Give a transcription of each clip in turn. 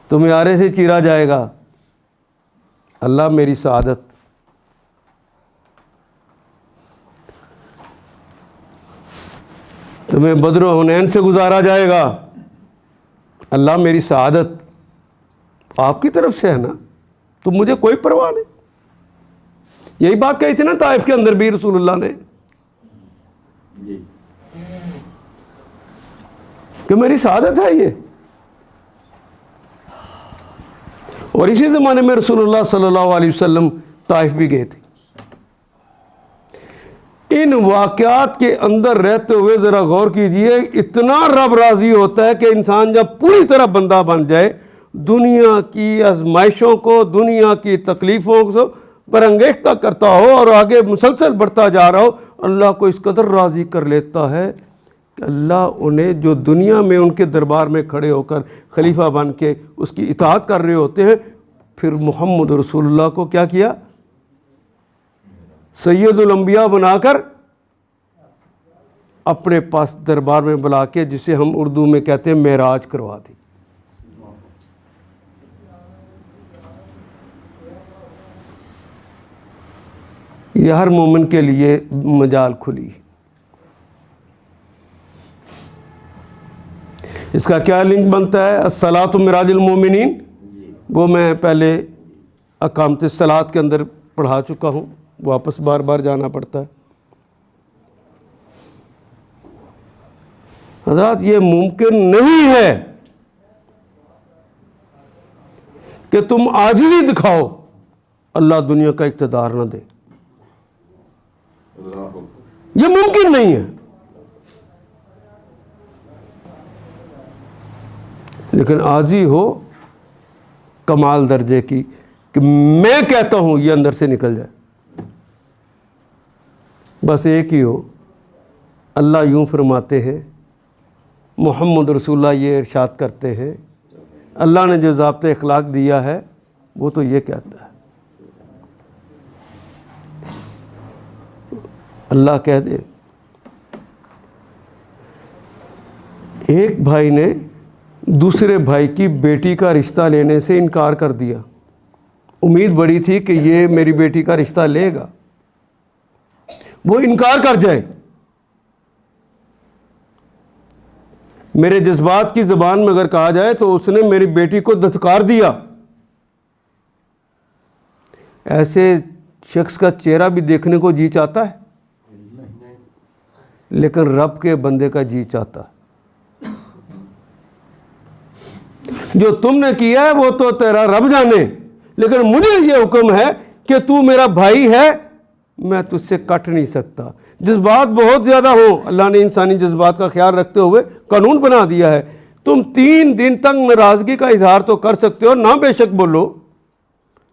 تمہیں آرے سے چیرا جائے گا، اللہ میری سعادت، تمہیں بدر و حنین سے گزارا جائے گا، اللہ میری سعادت آپ کی طرف سے ہے نا، تو مجھے کوئی پرواہ نہیں۔ یہی بات کہی تھی نا طائف کے اندر بھی رسول اللہ نے کہ میری سعادت ہے یہ۔ اور اسی زمانے میں رسول اللہ صلی اللہ علیہ وسلم طائف بھی گئے تھے۔ ان واقعات کے اندر رہتے ہوئے ذرا غور کیجئے، اتنا رب راضی ہوتا ہے کہ انسان جب پوری طرح بندہ بن جائے، دنیا کی آزمائشوں کو، دنیا کی تکلیفوں کو پر انگیختہ کرتا ہو اور آگے مسلسل بڑھتا جا رہا ہو، اللہ کو اس قدر راضی کر لیتا ہے کہ اللہ انہیں جو دنیا میں ان کے دربار میں کھڑے ہو کر خلیفہ بن کے اس کی اطاعت کر رہے ہوتے ہیں، پھر محمد رسول اللہ کو کیا کیا؟ سید الانبیاء بنا کر اپنے پاس دربار میں بلا کے، جسے ہم اردو میں کہتے ہیں معراج، کروا دی۔ یہ ہر مومن کے لیے مجال کھلی۔ اس کا کیا لنک بنتا ہے؟ الصلاۃ معراج المومنین، وہ میں پہلے اقامت الصلاۃ کے اندر پڑھا چکا ہوں، واپس بار بار جانا پڑتا ہے۔ حضرات یہ ممکن نہیں ہے کہ تم عاجزی دکھاؤ اللہ دنیا کا اقتدار نہ دے، یہ ممکن نہیں ہے۔ لیکن عاجزی ہو کمال درجے کی کہ میں کہتا ہوں یہ اندر سے نکل جائے، بس ایک ہی ہو۔ اللہ یوں فرماتے ہیں، محمد رسول اللہ یہ ارشاد کرتے ہیں، اللہ نے جو ضابطہ اخلاق دیا ہے وہ تو یہ کہتا ہے۔ اللہ کہہ دے، ایک بھائی نے دوسرے بھائی کی بیٹی کا رشتہ لینے سے انکار کر دیا، امید بڑی تھی کہ یہ میری بیٹی کا رشتہ لے گا، وہ انکار کر جائے۔ میرے جذبات کی زبان میں اگر کہا جائے تو اس نے میری بیٹی کو دھتکار دیا۔ ایسے شخص کا چہرہ بھی دیکھنے کو جی چاہتا ہے، لیکن رب کے بندے کا جی چاہتا ہے۔ جو تم نے کیا ہے وہ تو تیرا رب جانے، لیکن مجھے یہ حکم ہے کہ تو میرا بھائی ہے، میں تجھ سے کٹ نہیں سکتا۔ جذبات بہت زیادہ ہوں، اللہ نے انسانی جذبات کا خیال رکھتے ہوئے قانون بنا دیا ہے، تم 3 دن تک ناراضگی کا اظہار تو کر سکتے ہو، نہ بے شک بولو،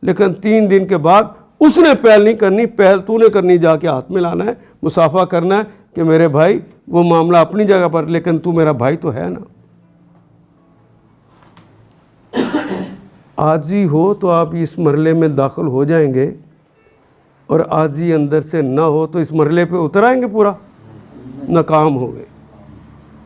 لیکن 3 دن کے بعد اس نے پہل نہیں کرنی، پہل تو نے کرنی، جا کے ہاتھ میں لانا ہے، مصافحہ کرنا ہے کہ میرے بھائی، وہ معاملہ اپنی جگہ پر، لیکن تو میرا بھائی تو ہے نا۔ عاجزی ہو تو آپ اس مرحلے میں داخل ہو جائیں گے، اور عاجزی اندر سے نہ ہو تو اس مرحلے پہ اتر آئیں گے، پورا ناکام ہو گئے۔